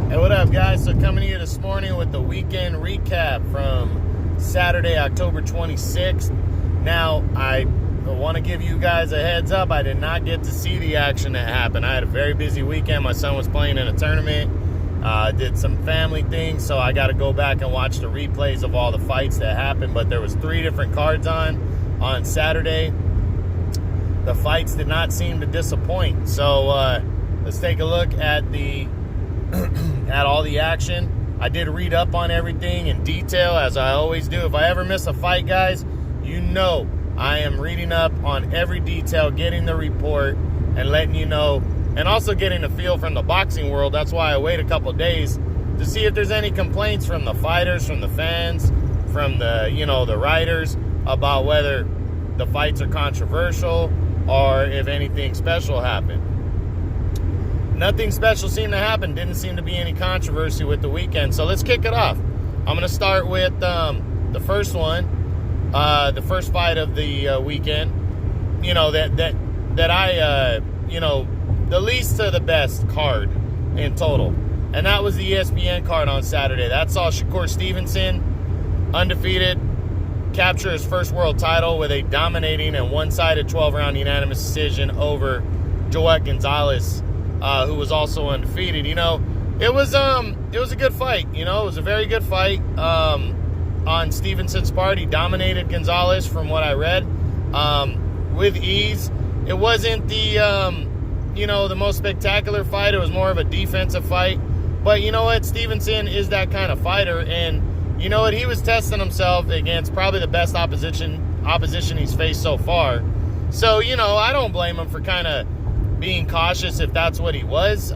Hey, what up, guys? So coming here this morning with the weekend recap from Saturday, October 26th. Now, I want to give you guys a heads up. I did not get to see the action that happened. I had a very busy weekend. My son was playing in a tournament. Did some family things, so I got to go back and watch the replays of all the fights that happened. But there was 3 different cards on Saturday. The fights did not seem to disappoint. So let's take a look at at all the action. I did read up on everything in detail, as I always do. If I ever miss a fight, guys, you know I am reading up on every detail, getting the report, and letting you know, and also getting a feel from the boxing world. That's why I wait a couple days to see if there's any complaints from the fighters, from the fans, from the writers about whether the fights are controversial or if anything special happened. Nothing special seemed to happen. Didn't seem to be any controversy with the weekend. So let's kick it off. I'm going to start with the first one, the first fight of the weekend. The least to the best card in total, and that was the ESPN card on Saturday. That saw Shakur Stevenson, undefeated, capture his first world title with a dominating and one-sided 12-round unanimous decision over Joet Gonzalez, who was also undefeated. It was a good fight. It was a very good fight on Stevenson's part. He dominated Gonzalez from what I read with ease. It wasn't the most spectacular fight. It was more of a defensive fight. But you know what? Stevenson is that kind of fighter, and you know what? He was testing himself against probably the best opposition he's faced so far. So, I don't blame him for kind of being cautious if that's what he was.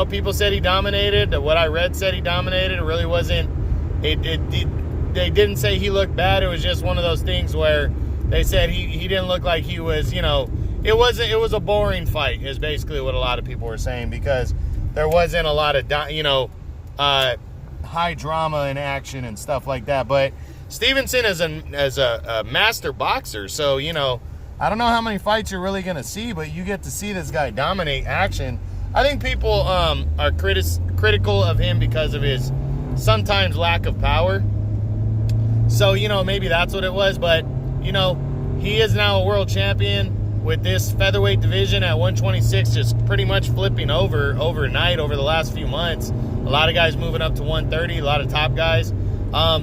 People said he dominated. What I read said he dominated. It really wasn't. They didn't say he looked bad. It was just one of those things where they said he didn't look like he was, it was a boring fight is basically what a lot of people were saying, because there wasn't a lot of, high drama and action and stuff like that. But Stevenson is a master boxer, so, I don't know how many fights you're really going to see, but you get to see this guy dominate action. I think people are critical of him because of his sometimes lack of power. So, maybe that's what it was. But, he is now a world champion with this featherweight division at 126 just pretty much flipping overnight over the last few months. A lot of guys moving up to 130, a lot of top guys.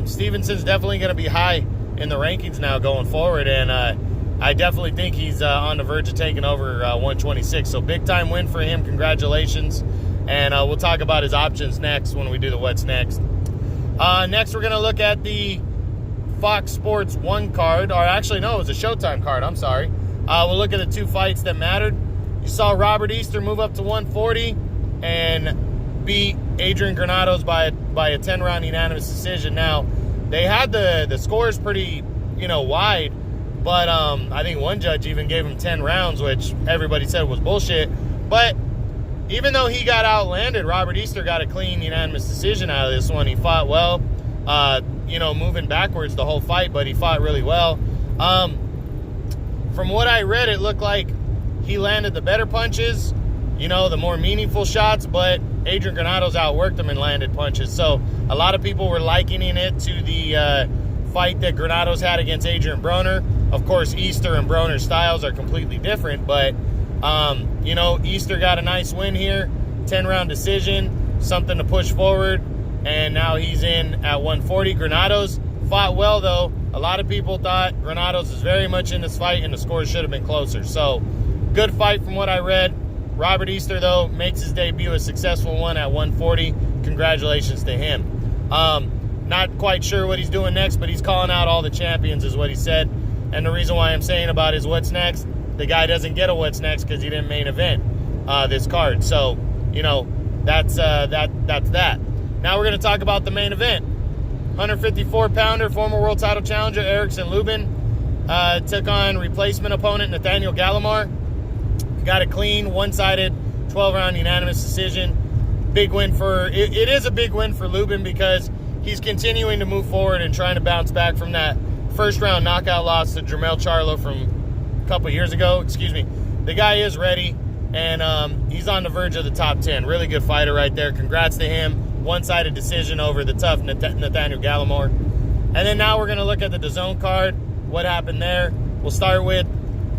Stevenson's definitely going to be high in the rankings now going forward, and I definitely think he's on the verge of taking over 126. So big time win for him. Congratulations. And we'll talk about his options next when we do the what's next. Next, we're going to look at the Fox Sports 1 card. Or actually, no, it was a Showtime card. I'm sorry. We'll look at the 2 fights that mattered. You saw Robert Easter move up to 140 and beat Adrian Granados by a 10-round unanimous decision. Now, they had the scores pretty, wide. But I think one judge even gave him 10 rounds, which everybody said was bullshit. But even though he got outlanded, Robert Easter got a clean unanimous decision out of this one. He fought well, moving backwards the whole fight, but he fought really well. From what I read, it looked like he landed the better punches, the more meaningful shots, but Adrian Granados outworked him and landed punches. So a lot of people were likening it to the fight that Granados had against Adrian Broner. Of course, Easter and Broner's styles are completely different, but, Easter got a nice win here, 10-round decision, something to push forward, and now he's in at 140. Granados fought well, though. A lot of people thought Granados is very much in this fight, and the scores should have been closer. So, good fight from what I read. Robert Easter, though, makes his debut, a successful one at 140. Congratulations to him. Not quite sure what he's doing next, but he's calling out all the champions is what he said. And the reason why I'm saying about his what's next, the guy doesn't get a what's next because he didn't main event this card. So, that's that. Now we're going to talk about the main event. 154-pounder, former world title challenger Erickson Lubin took on replacement opponent Nathaniel Gallimore. Got a clean, one-sided, 12-round unanimous decision. Big win it is a big win for Lubin because he's continuing to move forward and trying to bounce back from that first-round knockout loss to Jermell Charlo from a couple years ago. The guy is ready. and he's on the verge of the top 10. Really good fighter right there. Congrats to him. One-sided decision over the tough Nathaniel Gallimore. And then now we're going to look at the DAZN card, what happened there. We'll start with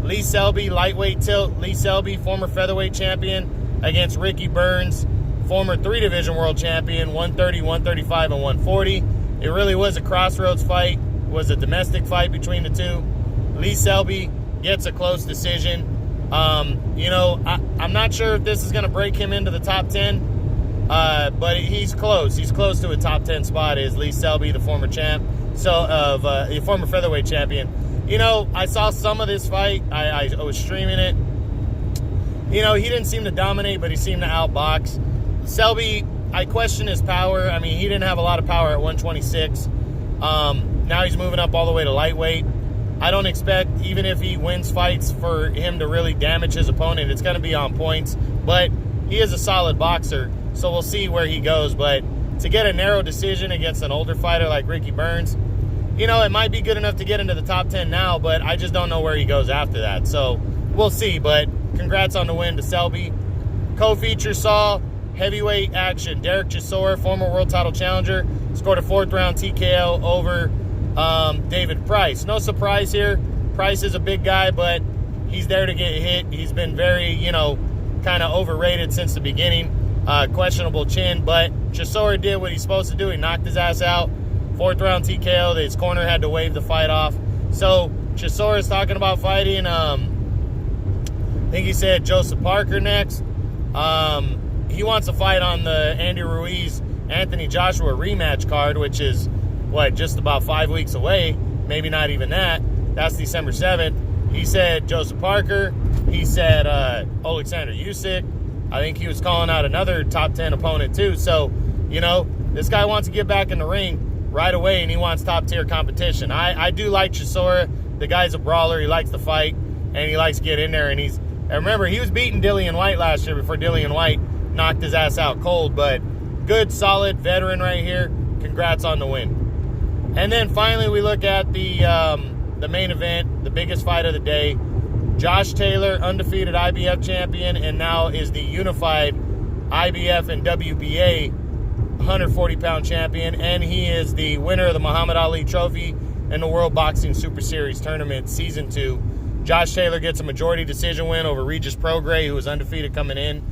Lee Selby, lightweight tilt. Lee Selby, former featherweight champion, against Ricky Burns, former 3-division world champion, 130, 135, and 140. It really was a crossroads fight. It was a domestic fight between the two. Lee Selby gets a close decision. You know, I'm not sure if this is going to break him into the top 10, but he's close. He's close to a top 10 spot, is Lee Selby, the former champ, the former featherweight champion. You know, I saw some of this fight. I was streaming it. You know, he didn't seem to dominate, but he seemed to outbox. Selby, I question his power. I mean, he didn't have a lot of power at 126. Now he's moving up all the way to lightweight. I don't expect, even if he wins fights, for him to really damage his opponent. It's going to be on points, but he is a solid boxer, so we'll see where he goes. But to get a narrow decision against an older fighter like Ricky Burns, you know, it might be good enough to get into the top 10 now, but I just don't know where he goes after that. So we'll see, but congrats on the win to Selby. Co-feature saw heavyweight action. Derek Chisora, former world title challenger, scored a 4th-round TKO over David Price. No surprise here. Price is a big guy, but he's there to get hit. He's been very, you know, kind of overrated since the beginning. Questionable chin, but Chisora did what he's supposed to do. He knocked his ass out. 4th-round TKO. His corner had to wave the fight off. So Chisora is talking about fighting, I think he said Joseph Parker next. He wants to fight on the Andy Ruiz, Anthony Joshua rematch card, which is, what, just about 5 weeks away. Maybe not even that. That's December 7th. He said Joseph Parker. He said Alexander Usyk. I think he was calling out another top 10 opponent too. So, you know, this guy wants to get back in the ring right away, and he wants top-tier competition. I do like Chisora. The guy's a brawler. He likes to fight, and he likes to get in there. And remember, he was beating Dillian White last year before Dillian White knocked his ass out cold. But good, solid veteran right here. Congrats on the win. And then finally, we look at the main event, the biggest fight of the day. Josh Taylor, undefeated IBF champion, and now is the unified IBF and WBA 140-pound champion, and he is the winner of the Muhammad Ali Trophy and the World Boxing Super Series Tournament Season 2. Josh Taylor gets a majority decision win over Regis Prograis, who was undefeated coming in.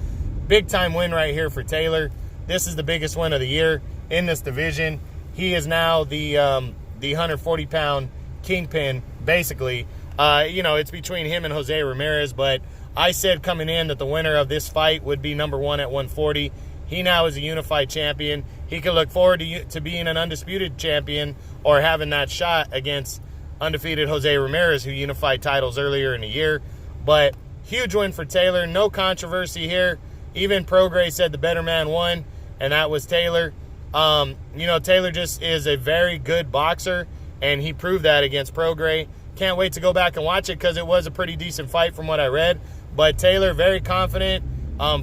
Big-time win right here for Taylor. This is the biggest win of the year in this division. He is now the 140-pound kingpin, basically. You know, it's between him and Jose Ramirez, but I said coming in that the winner of this fight would be number 1 at 140. He now is a unified champion. He can look forward to being an undisputed champion or having that shot against undefeated Jose Ramirez, who unified titles earlier in the year. But huge win for Taylor. No controversy here. Even Prograis said the better man won, and that was Taylor. You know, Taylor just is a very good boxer, and he proved that against Prograis. Can't wait to go back and watch it because it was a pretty decent fight from what I read. But Taylor, very confident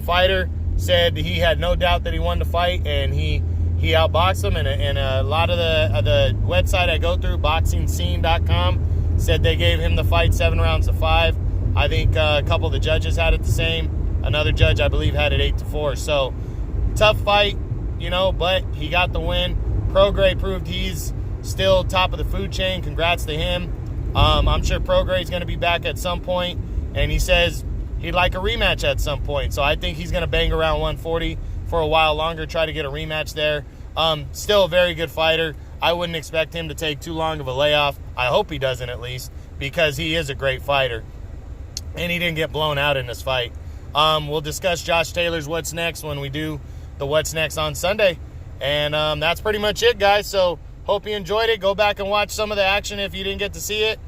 fighter. Said he had no doubt that he won the fight, and he outboxed him. And a lot of the website I go through, boxingscene.com, said they gave him the fight 7 rounds to 5. I think a couple of the judges had it the same. Another judge, I believe, had it 8-4. So tough fight, you know, but he got the win. Prograis proved he's still top of the food chain. Congrats to him. I'm sure Prograis is going to be back at some point, and he says he'd like a rematch at some point. So I think he's going to bang around 140 for a while longer, try to get a rematch there. Still a very good fighter. I wouldn't expect him to take too long of a layoff. I hope he doesn't, at least, because he is a great fighter. And he didn't get blown out in this fight. We'll discuss Josh Taylor's What's Next when we do the What's Next on Sunday. And that's pretty much it, guys. So hope you enjoyed it. Go back and watch some of the action if you didn't get to see it.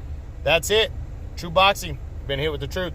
That's it. True Boxing. Been hit with the truth.